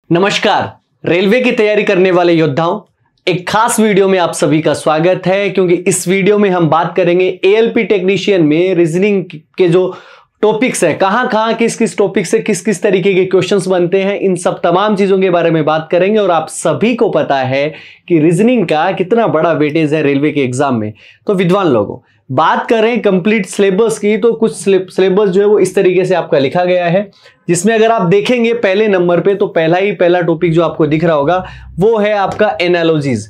नमस्कार। रेलवे की तैयारी करने वाले योद्धाओं, एक खास वीडियो में आप सभी का स्वागत है, क्योंकि इस वीडियो में हम बात करेंगे एएलपी टेक्नीशियन में रीजनिंग के जो टॉपिक्स है, कहां किस किस टॉपिक से किस किस तरीके के क्वेश्चंस बनते हैं, इन सब तमाम चीजों के बारे में बात करेंगे। और आप सभी को पता है कि रीजनिंग का कितना बड़ा वेटेज है रेलवे के एग्जाम में। तो विद्वान लोगों, बात करें कंप्लीट सिलेबस की, तो कुछ सिलेबस जो है वो इस तरीके से आपका लिखा गया है, जिसमें अगर आप देखेंगे पहले नंबर पे तो पहला टॉपिक जो आपको दिख रहा होगा वो है आपका एनालॉजीज।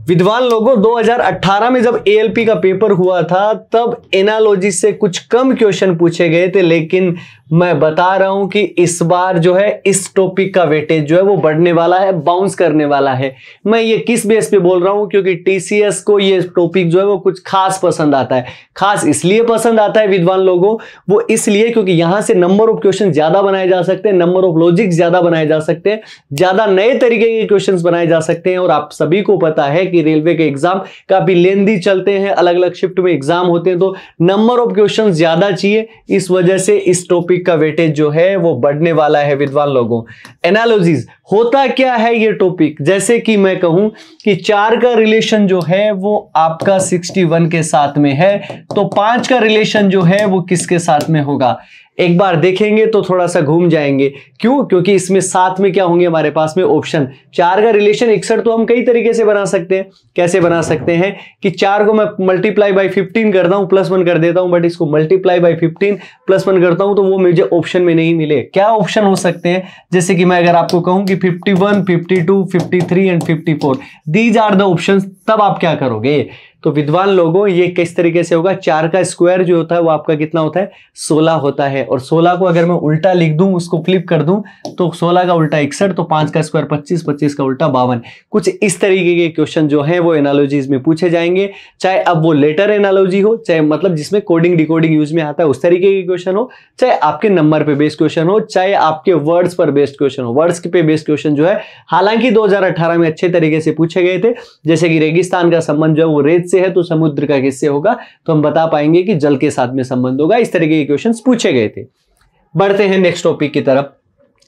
विद्वान लोगों, 2018 में जब एएलपी का पेपर हुआ था तब एनालॉजी से कुछ कम क्वेश्चन पूछे गए थे, लेकिन मैं बता रहा हूं कि इस बार जो है इस टॉपिक का वेटेज जो है वो बढ़ने वाला है, बाउंस करने वाला है। मैं ये किस बेस पे बोल रहा हूं, क्योंकि टीसीएस को ये टॉपिक जो है वो कुछ खास पसंद आता है। खास इसलिए पसंद आता है विद्वान लोगों, वो इसलिए क्योंकि यहां से नंबर ऑफ क्वेश्चन ज्यादा बनाए जा सकते हैं, नंबर ऑफ लॉजिक ज्यादा बनाए जा सकते हैं, ज्यादा नए तरीके के क्वेश्चन बनाए जा सकते हैं। और आप सभी को पता है कि रेलवे के एग्जाम काफी लेंदी चलते हैं, अलग अलग शिफ्ट में एग्जाम होते हैं, तो नंबर ऑफ क्वेश्चन ज्यादा चाहिए। इस वजह से इस टॉपिक का वेटेज जो है वो बढ़ने वाला है विद्वान लोगों। एनालॉजीज होता क्या है ये टॉपिक, जैसे कि मैं कहूं कि 4 का रिलेशन जो है वो आपका 61 के साथ में है, तो 5 का रिलेशन जो है वो किसके साथ में होगा। एक बार देखेंगे तो थोड़ा सा घूम जाएंगे। क्यों? क्योंकि इसमें साथ में क्या होंगे हमारे पास में ऑप्शन। 4 का रिलेशन 61 तो हम कई तरीके से बना सकते हैं। कैसे बना सकते हैं कि 4 को मैं मल्टीप्लाई बाई 15 करता हूं, +1 कर देता हूं, बट इसको मल्टीप्लाई बाई 15 +1 करता हूं तो वो मुझे ऑप्शन में नहीं मिले। क्या ऑप्शन हो सकते हैं? जैसे कि मैं अगर आपको कहूं कि 51, 52, 53 and 54, these are the option, तब आप क्या करोगे? तो विद्वान लोगों, ये किस तरीके से होगा, 4 का स्क्वायर जो होता है वो आपका कितना होता है, 16 होता है। और 16 को अगर मैं उल्टा लिख दूं, उसको फ्लिप कर दूं, तो 16 का उल्टा 61, तो 5 का स्क्वायर 25, 25 का उल्टा 52। कुछ इस तरीके के क्वेश्चन जो है वो एनालॉजीज में पूछे जाएंगे, चाहे अब वो लेटर एनालॉजी हो, चाहे मतलब जिसमें कोडिंग डिकोडिंग यूज में आता है उस तरीके के क्वेश्चन हो, चाहे आपके नंबर पे बेस्ड क्वेश्चन हो, चाहे आपके वर्ड्स पर बेस्ड क्वेश्चन हो। वर्ड्स पे बेस्ड क्वेश्चन जो है हालांकि 2018 में अच्छे तरीके से पूछे गए थे, जैसे कि रेगिस्तान का संबंध जो है वो रेत से है, तो समुद्र का किससे होगा, तो हम बता पाएंगे कि जल के साथ में संबंध होगा। इस तरीके के क्वेश्चंस पूछे गए थे। बढ़ते हैं नेक्स्ट टॉपिक की तरफ।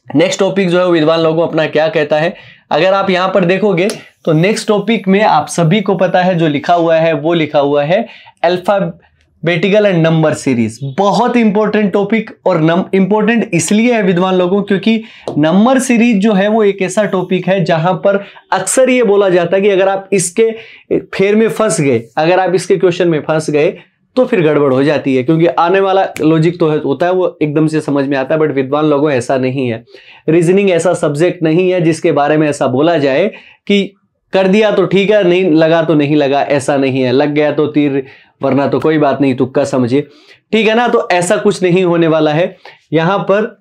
नेक्स्ट टॉपिक जो है विद्वान लोगों अपना क्या कहता है, अगर आप यहां पर देखोगे तो नेक्स्ट टॉपिक में आप सभी को पता है जो लिखा हुआ है वो लिखा हुआ है अल्फाबेटिकल एंड नंबर सीरीज। बहुत इंपॉर्टेंट टॉपिक, और इंपॉर्टेंट इसलिए है विद्वान लोगों क्योंकि नंबर सीरीज जो है वो एक ऐसा टॉपिक है जहां पर अक्सर ये बोला जाता है कि अगर आप इसके फेर में फंस गए, अगर आप इसके क्वेश्चन में फंस गए तो फिर गड़बड़ हो जाती है, क्योंकि आने वाला लॉजिक तो होता है वो एकदम से समझ में आता है। बट विद्वान लोगों ऐसा नहीं है। रीजनिंग ऐसा सब्जेक्ट नहीं है जिसके बारे में ऐसा बोला जाए कि कर दिया तो ठीक है, नहीं लगा तो नहीं लगा, ऐसा नहीं है। लग गया तो तीर, वरना तो कोई बात नहीं, तुक्का समझिए, ठीक है ना। तो ऐसा कुछ नहीं होने वाला है यहां पर।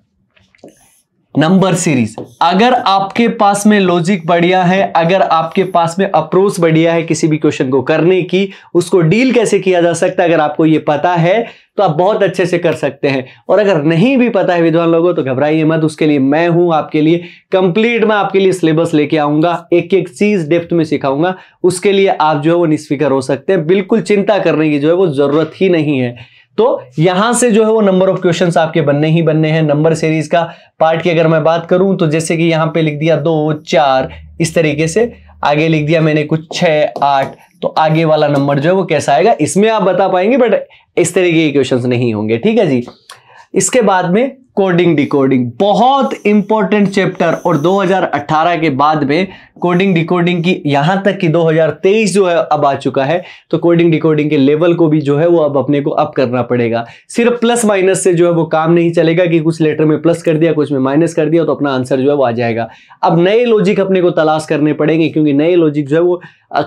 नंबर सीरीज, अगर आपके पास में लॉजिक बढ़िया है, अगर आपके पास में अप्रोच बढ़िया है किसी भी क्वेश्चन को करने की, उसको डील कैसे किया जा सकता है, अगर आपको ये पता है तो आप बहुत अच्छे से कर सकते हैं। और अगर नहीं भी पता है विद्वान लोगों तो घबराइए मत, उसके लिए मैं हूं आपके लिए कंप्लीट। मैं आपके लिए सिलेबस लेके आऊंगा, एक एक चीज डेप्थ में सिखाऊंगा, उसके लिए आप जो है वो निष्फिक्र हो सकते हैं। बिल्कुल चिंता करने की जो है वो जरूरत ही नहीं है। तो यहां से जो है वो नंबर ऑफ क्वेश्चंस आपके बनने ही बनने हैं। नंबर सीरीज का पार्ट की अगर मैं बात करूं तो जैसे कि यहां पे लिख दिया 2, 4, इस तरीके से आगे लिख दिया मैंने कुछ 6, 8, तो आगे वाला नंबर जो है वो कैसा आएगा इसमें आप बता पाएंगे, बट इस तरीके के क्वेश्चंस नहीं होंगे, ठीक है जी। इसके बाद में कोडिंग डिकोडिंग, बहुत इंपॉर्टेंट चैप्टर, और 2018 के बाद में कोडिंग डिकोडिंग की, यहां तक कि 2023 जो है अब आ चुका है, तो कोडिंग डिकोडिंग के लेवल को भी जो है वो अब अपने को अप करना पड़ेगा। सिर्फ प्लस माइनस से जो है वो काम नहीं चलेगा कि कुछ लेटर में प्लस कर दिया कुछ में माइनस कर दिया तो अपना आंसर जो है वो आ जाएगा। अब नए लॉजिक अपने को तलाश करने पड़ेंगे, क्योंकि नए लॉजिक जो है वो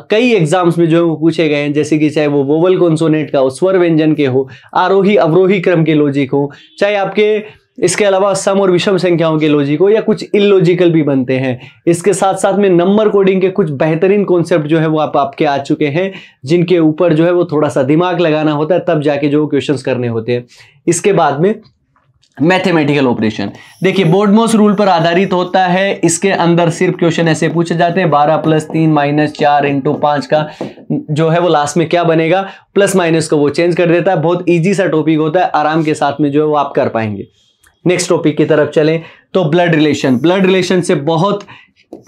कई एग्जाम्स में जो है वो पूछे गए हैं, जैसे कि चाहे वो वोवल कॉन्सोनेंट का हो, स्वर व्यंजन के हो, आरोही अवरोही क्रम के लॉजिक हो, चाहे आपके इसके अलावा सम और विषम संख्याओं के लॉजिक हो, या कुछ इलॉजिकल भी बनते हैं। इसके साथ साथ में नंबर कोडिंग के कुछ बेहतरीन कॉन्सेप्ट जो है वो आपके आ चुके हैं, जिनके ऊपर जो है वो थोड़ा सा दिमाग लगाना होता है, तब जाके जो क्वेश्चंस करने होते हैं। इसके बाद में मैथमेटिकल ऑपरेशन, देखिए बोर्डमोस रूल पर आधारित होता है। इसके अंदर सिर्फ क्वेश्चन ऐसे पूछे जाते हैं 12 + 3 - 4 × 5 का जो है वो लास्ट में क्या बनेगा, प्लस माइनस को वो चेंज कर देता है। बहुत इजी सा टॉपिक होता है, आराम के साथ में जो है वो आप कर पाएंगे। नेक्स्ट टॉपिक की तरफ चलें तो ब्लड रिलेशन से बहुत,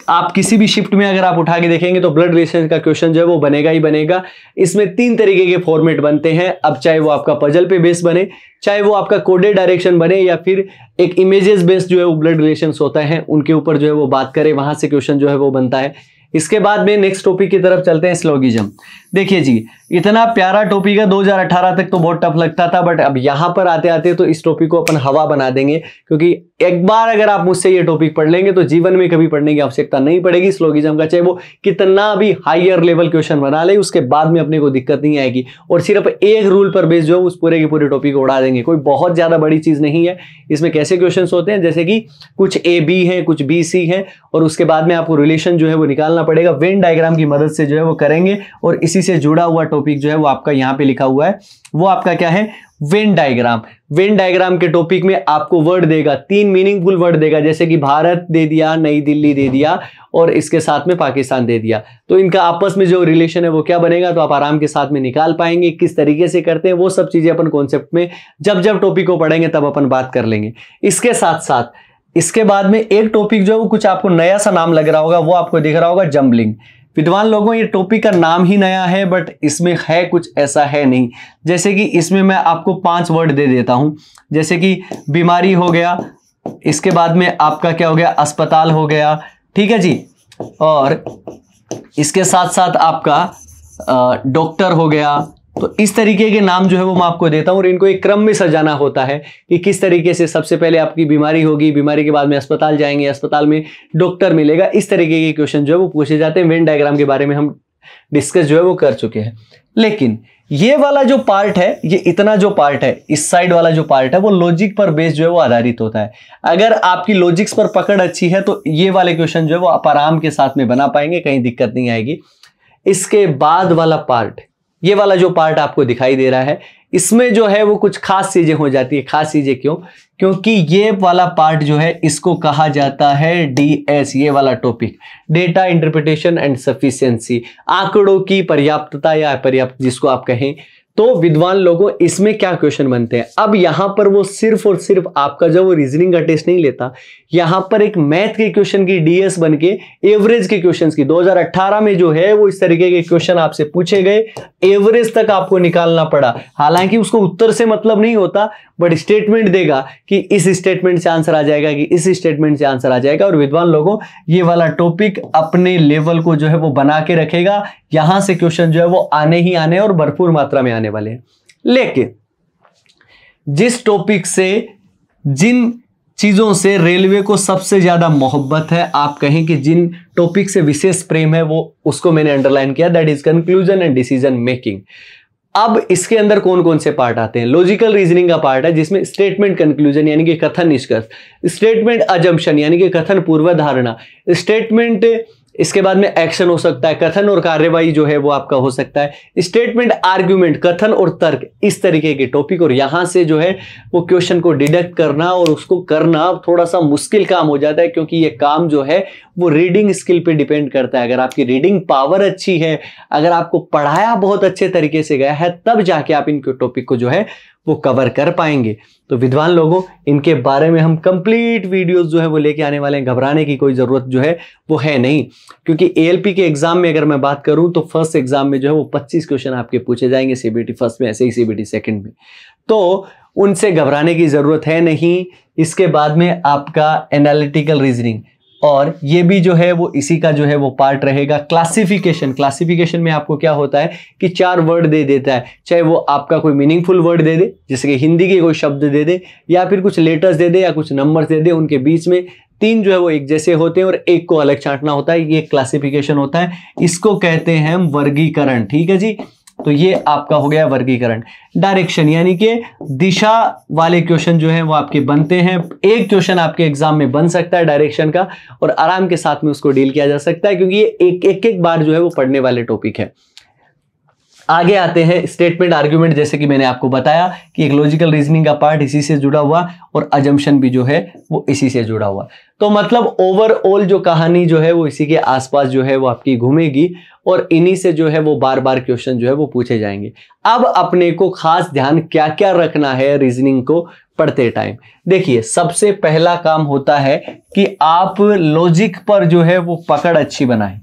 आप किसी भी शिफ्ट में अगर आप उठा के देखेंगे तो ब्लड रिलेशन का क्वेश्चन जो है वो बनेगा ही बनेगा। इसमें 3 तरीके के फॉर्मेट बनते हैं। अब चाहे वो आपका पजल पे बेस बने, चाहे वो आपका कोडेड डायरेक्शन बने, या फिर एक इमेजेस बेस्ड जो है वो ब्लड रिलेशंस होता है उनके ऊपर जो है वो बात करें, वहां से क्वेश्चन जो है वो बनता है। इसके बाद में नेक्स्ट टॉपिक की तरफ चलते हैं, स्लोगिज्म। देखिए जी, इतना प्यारा टॉपिक है, 2018 तक तो बहुत टफ लगता था, बट अब यहां पर आते आते तो इस टॉपिक को अपन हवा बना देंगे, क्योंकि एक बार अगर आप मुझसे ये टॉपिक पढ़ लेंगे तो जीवन में कभी पढ़ने की आवश्यकता नहीं पड़ेगी स्लोगिज्म का, चाहे वो कितना भी हायर लेवल क्वेश्चन बना ले, उसके बाद में अपने को दिक्कत नहीं आएगी। और सिर्फ एक रूल पर बेस जो है उस पूरे के पूरे टॉपिक को उड़ा देंगे, कोई बहुत ज्यादा बड़ी चीज नहीं है। इसमें कैसे क्वेश्चन होते हैं, जैसे कि कुछ ए बी है, कुछ बी सी है, और उसके बाद में आपको रिलेशन जो है वो निकालना पड़ेगा, वेन डायग्राम की मदद से जो है वो करेंगे। और इसी से जुड़ा हुआ टॉपिक जो है वो आपका यहाँ पे लिखा हुआ है, वो आपका क्या है, वेन डायग्राम। वेन डायग्राम के टॉपिक में आपको वर्ड देगा, 3 मीनिंगफुल वर्ड देगा, जैसे कि भारत दे दिया, नई दिल्ली दे दिया, और इसके साथ में पाकिस्तान दे दिया। तो इनका आपस में जो रिलेशन है वो क्या बनेगा, तो आप आराम के साथ में निकाल पाएंगे। किस तरीके से करते हैं वो सब चीजें अपन कॉन्सेप्ट में जब जब टॉपिक को पढ़ेंगे तब अपन बात कर लेंगे। इसके साथ साथ इसके बाद में एक टॉपिक जो है वो कुछ आपको नया सा नाम लग रहा होगा, वो आपको दिख रहा होगा, जंबलिंग। विद्वान लोगों, ये टॉपिक का नाम ही नया है, बट इसमें है कुछ ऐसा है नहीं। जैसे कि इसमें मैं आपको 5 वर्ड दे देता हूं, जैसे कि बीमारी हो गया, इसके बाद में आपका क्या हो गया, अस्पताल हो गया, ठीक है जी, और इसके साथ साथ आपका डॉक्टर हो गया। तो इस तरीके के नाम जो है वो मैं आपको देता हूं, और इनको एक क्रम में सजाना होता है कि किस तरीके से सबसे पहले आपकी बीमारी होगी, बीमारी के बाद में अस्पताल जाएंगे, अस्पताल में डॉक्टर मिलेगा। इस तरीके के क्वेश्चन जो है वो पूछे जाते हैं। वेन डायग्राम के बारे में हम डिस्कस जो है वो कर चुके हैं। लेकिन ये वाला जो पार्ट है, ये इतना जो पार्ट है, इस साइड वाला जो पार्ट है, वो लॉजिक पर बेस जो है वो आधारित होता है। अगर आपकी लॉजिक्स पर पकड़ अच्छी है तो ये वाले क्वेश्चन जो है वो आप आराम के साथ में बना पाएंगे, कहीं दिक्कत नहीं आएगी। इसके बाद वाला पार्ट, ये वाला जो पार्ट आपको दिखाई दे रहा है, इसमें जो है वो कुछ खास चीजें हो जाती है। खास चीजें क्यों? क्योंकि ये वाला पार्ट जो है इसको कहा जाता है डीएस, ये वाला topic, data interpretation and sufficiency, आंकड़ों की पर्याप्तता या अपर्याप्त जिसको आप कहें। तो विद्वान लोगों, इसमें क्या क्वेश्चन बनते हैं? अब यहां पर वो सिर्फ और सिर्फ आपका जो वो रीजनिंग का टेस्ट नहीं लेता, यहां पर एक मैथ के क्वेश्चन की डीएस बन के एवरेज के क्वेश्चंस की 2018 में जो है वो इस तरीके के क्वेश्चन आपसे पूछे गए, एवरेज तक आपको निकालना पड़ा। हालांकि उसको उत्तर से मतलब नहीं होता, बट स्टेटमेंट देगा कि इस स्टेटमेंट से आंसर आ जाएगा, कि इस स्टेटमेंट से आंसर आ जाएगा। और विद्वान लोगों, ये वाला टॉपिक अपने लेवल को जो है वो बना के रखेगा। यहां से क्वेश्चन जो है वो आने ही आने और भरपूर मात्रा में आने वाले हैं। लेकिन जिस टॉपिक से, जिन चीजों से रेलवे को सबसे ज्यादा मोहब्बत है, आप कहें कि जिन टॉपिक से विशेष प्रेम है, वो उसको मैंने अंडरलाइन किया, that is conclusion and decision making. अब इसके अंदर कौन कौन से पार्ट आते हैं? लॉजिकल रीजनिंग का पार्ट है, जिसमें स्टेटमेंट कंक्लूजन यानी कि कथन निष्कर्ष, स्टेटमेंट अजम्पशन यानी कि कथन पूर्व धारणा, स्टेटमेंट, इसके बाद में एक्शन हो सकता है, कथन और कार्यवाही जो है वो आपका हो सकता है, स्टेटमेंट आर्ग्यूमेंट, कथन और तर्क, इस तरीके के टॉपिक। और यहां से जो है वो क्वेश्चन को डिडक्ट करना और उसको करना थोड़ा सा मुश्किल काम हो जाता है, क्योंकि ये काम जो है वो रीडिंग स्किल पे डिपेंड करता है। अगर आपकी रीडिंग पावर अच्छी है, अगर आपको पढ़ाया बहुत अच्छे तरीके से गया है, तब जाके आप इनके टॉपिक को जो है वो कवर कर पाएंगे। तो विद्वान लोगों, इनके बारे में हम कंप्लीट वीडियोस जो है वो लेके आने वाले हैं। घबराने की कोई जरूरत जो है वो है नहीं, क्योंकि एएलपी के एग्जाम में अगर मैं बात करूं तो फर्स्ट एग्जाम में जो है वो 25 क्वेश्चन आपके पूछे जाएंगे, सीबीटी फर्स्ट में, ऐसे ही सीबीटी सेकंड में, तो उनसे घबराने की जरूरत है नहीं। इसके बाद में आपका एनालिटिकल रीजनिंग, और ये भी जो है वो इसी का जो है वो पार्ट रहेगा। क्लासिफिकेशन, क्लासिफिकेशन में आपको क्या होता है कि 4 वर्ड दे देता है, चाहे वो आपका कोई मीनिंगफुल वर्ड दे दे, जैसे कि हिंदी के कोई शब्द दे दे, या फिर कुछ लेटर्स दे दे, या कुछ नंबर्स दे दे, उनके बीच में 3 जो है वो एक जैसे होते हैं और एक को अलग छांटना होता है। ये क्लासिफिकेशन होता है, इसको कहते हैं हम वर्गीकरण। ठीक है जी, तो ये आपका हो गया वर्गीकरण। डायरेक्शन यानी कि दिशा वाले क्वेश्चन जो है वो आपके बनते हैं। एक क्वेश्चन आपके एग्जाम में बन सकता है डायरेक्शन का, और आराम के साथ में उसको डील किया जा सकता है, क्योंकि ये एक बार जो है वो पढ़ने वाले टॉपिक है। आगे आते हैं स्टेटमेंट आर्ग्यूमेंट, जैसे कि मैंने आपको बताया कि एक लॉजिकल रीजनिंग का पार्ट इसी से जुड़ा हुआ, और अजम्पशन भी जो है वो इसी से जुड़ा हुआ। तो मतलब ओवरऑल जो कहानी जो है वो इसी के आसपास जो है वो आपकी घूमेगी, और इन्हीं से जो है वो बार बार क्वेश्चन जो है वो पूछे जाएंगे। अब अपने को खास ध्यान क्या क्या रखना है रीजनिंग को पढ़ते टाइम। देखिए, सबसे पहला काम होता है कि आप लॉजिक पर जो है वो पकड़ अच्छी बनाएं।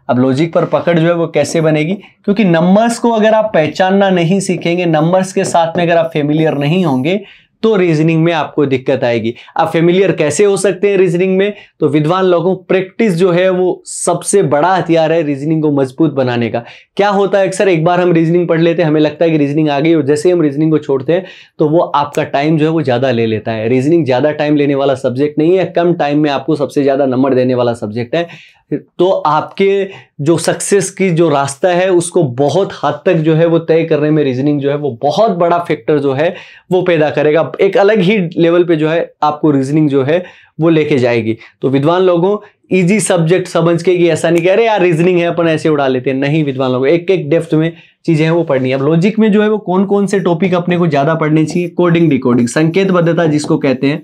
अब लॉजिक पर पकड़ जो है वो कैसे बनेगी, क्योंकि नंबर्स को अगर आप पहचानना नहीं सीखेंगे, नंबर्स के साथ में अगर आप फेमिलियर नहीं होंगे तो रीजनिंग में आपको दिक्कत आएगी। आप फेमिलियर कैसे हो सकते हैं रीजनिंग में, तो विद्वान लोगों, प्रैक्टिस जो है वो सबसे बड़ा हथियार है रीजनिंग को मजबूत बनाने का। क्या होता है, अक्सर एक बार हम रीजनिंग पढ़ लेते हैं, हमें लगता है कि रीजनिंग आ गई, और जैसे हम रीजनिंग को छोड़ते हैं तो वो आपका टाइम जो है वो ज्यादा ले लेता है। रीजनिंग ज्यादा टाइम लेने वाला सब्जेक्ट नहीं है, कम टाइम में आपको सबसे ज्यादा नंबर देने वाला सब्जेक्ट है। तो आपके जो सक्सेस की जो रास्ता है उसको बहुत हद तक जो है वो तय करने में रीजनिंग जो है वो बहुत बड़ा फैक्टर जो है वो पैदा करेगा। एक अलग ही लेवल पे जो है आपको रीजनिंग जो है वो लेके जाएगी। तो विद्वान लोगों, इजी सब्जेक्ट समझ के, कि ऐसा नहीं कह रहे यार रीजनिंग है अपन ऐसे उड़ा लेते हैं, नहीं विद्वान लोगों, एक एक डेप्थ में चीजें हैं वो पढ़नी है। अब लॉजिक में जो है वो कौन कौन से टॉपिक अपने को ज्यादा पढ़ने चाहिए, कोडिंग डिकोडिंग, संकेतबद्धता जिसको कहते हैं,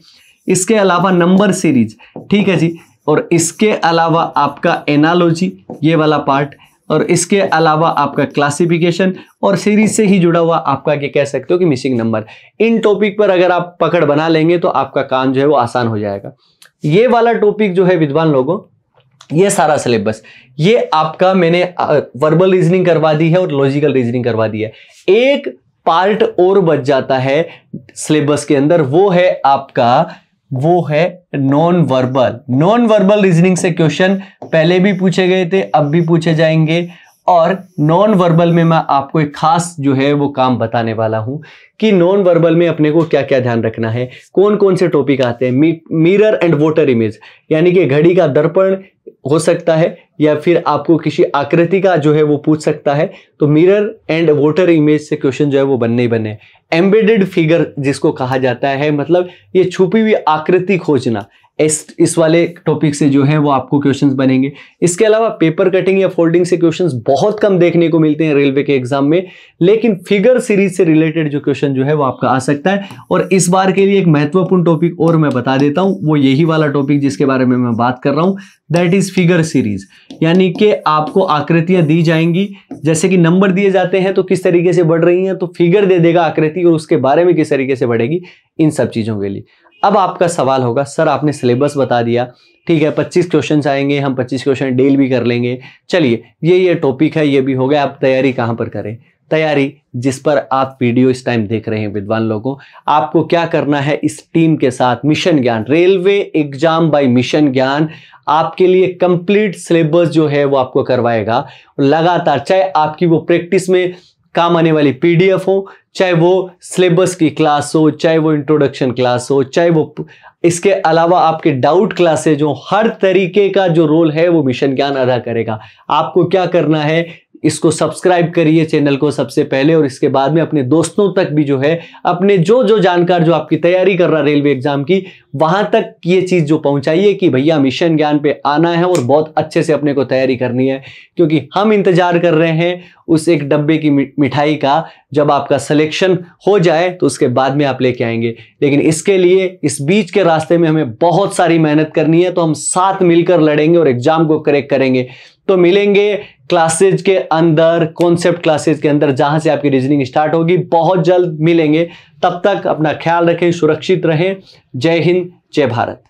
इसके अलावा नंबर सीरीज, ठीक है जी, और इसके अलावा आपका एनालॉजी ये वाला पार्ट, और इसके अलावा आपका क्लासिफिकेशन, और सीरीज से ही जुड़ा हुआ आपका क्या कह सकते हो कि मिसिंग नंबर। इन टॉपिक पर अगर आप पकड़ बना लेंगे तो आपका काम जो है वो आसान हो जाएगा। ये वाला टॉपिक जो है विद्वान लोगों, ये सारा सिलेबस, ये आपका मैंने वर्बल रीजनिंग करवा दी है और लॉजिकल रीजनिंग करवा दी है। एक पार्ट और बच जाता है सिलेबस के अंदर, वो है non verbal. Non verbal reasoning से क्वेश्चन पहले भी पूछे गए थे, अब भी पूछे जाएंगे, और नॉन वर्बल में मैं आपको एक खास जो है वो काम बताने वाला हूं कि नॉन वर्बल में अपने को क्या क्या ध्यान रखना है, कौन कौन से टॉपिक आते हैं। मिरर एंड वोटर इमेज, यानी कि घड़ी का दर्पण हो सकता है, या फिर आपको किसी आकृति का जो है वो पूछ सकता है, तो मिरर एंड वोटर इमेज से क्वेश्चन जो है वो बनने ही बने। एम्बेडेड फिगर जिसको कहा जाता है, मतलब ये छुपी हुई आकृति खोजना, इस वाले टॉपिक से जो है वो आपको क्वेश्चंस बनेंगे। इसके अलावा पेपर कटिंग या फोल्डिंग से क्वेश्चंस बहुत कम देखने को मिलते हैं रेलवे के एग्जाम में, लेकिन फिगर सीरीज से रिलेटेड जो क्वेश्चन जो है वो आपका आ सकता है। और इस बार के लिए एक महत्वपूर्ण टॉपिक और मैं बता देता हूं, वो यही वाला टॉपिक जिसके बारे में मैं बात कर रहा हूं, दैट इज फिगर सीरीज। यानी कि आपको आकृतियां दी जाएंगी, जैसे कि नंबर दिए जाते हैं तो किस तरीके से बढ़ रही हैं, तो फिगर दे देगा आकृति और उसके बारे में किस तरीके से बढ़ेगी, इन सब चीजों के लिए। अब आपका सवाल होगा, सर आपने सिलेबस बता दिया, ठीक है 25 क्वेश्चंस आएंगे, हम 25 क्वेश्चन डील भी कर लेंगे, चलिए ये टॉपिक है, ये भी हो गया, आप तैयारी कहां पर करें। तैयारी जिस पर आप वीडियो इस टाइम देख रहे हैं विद्वान लोगों, आपको क्या करना है, इस टीम के साथ मिशन ज्ञान, रेलवे एग्जाम बाय मिशन ज्ञान आपके लिए कंप्लीट सिलेबस जो है वो आपको करवाएगा लगातार, चाहे आपकी वो प्रैक्टिस में काम आने वाली पीडीएफ हो, चाहे वो सिलेबस की क्लास हो, चाहे वो इंट्रोडक्शन क्लास हो, चाहे वो इसके अलावा आपके डाउट क्लासेज हो, हर तरीके का जो रोल है वो मिशन ज्ञान अदा करेगा। आपको क्या करना है, इसको सब्सक्राइब करिए चैनल को सबसे पहले, और इसके बाद में अपने दोस्तों तक भी जो है, अपने जो जानकार जो आपकी तैयारी कर रहा रेलवे एग्जाम की, वहां तक ये चीज जो पहुंचाइए कि भैया मिशन ज्ञान पे आना है और बहुत अच्छे से अपने को तैयारी करनी है, क्योंकि हम इंतजार कर रहे हैं उस एक डब्बे की मिठाई का। जब आपका सिलेक्शन हो जाए तो उसके बाद में आप लेके आएंगे, लेकिन इसके लिए इस बीच के रास्ते में हमें बहुत सारी मेहनत करनी है, तो हम साथ मिलकर लड़ेंगे और एग्जाम को क्रैक करेंगे। तो मिलेंगे क्लासेज के अंदर, कॉन्सेप्ट क्लासेज के अंदर, जहां से आपकी रीजनिंग स्टार्ट होगी, बहुत जल्द मिलेंगे। तब तक अपना ख्याल रखें, सुरक्षित रहें। जय हिंद, जय भारत।